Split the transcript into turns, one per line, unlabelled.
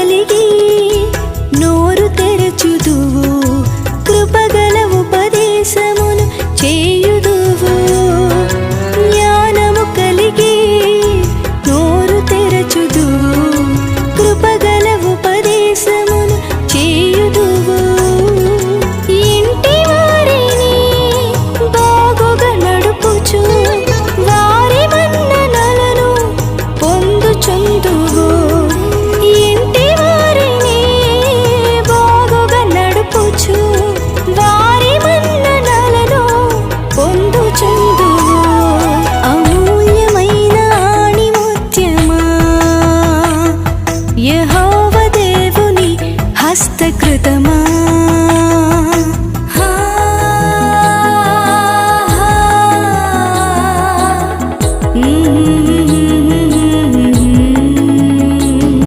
కలిగి నోరు తెరచుదువు, కృపగల ఉపదేశమును చేయుదువు. జ్ఞానము కలిగి నోరు తెరచుదువు, కృపగల ఉపదేశమును చేయుదువు. ఇంటి వారిని బాగుగా నడుపుచు వారి మన్ననలను పొందుచుందువు. ఇంటి వారిని బాగుగా నడుపుచు వారి మన్ననలను పొందుచుందువు. అమూల్యమైన ఆణిముత్యమా, యెహోవా దేవుని హస్తకృతము.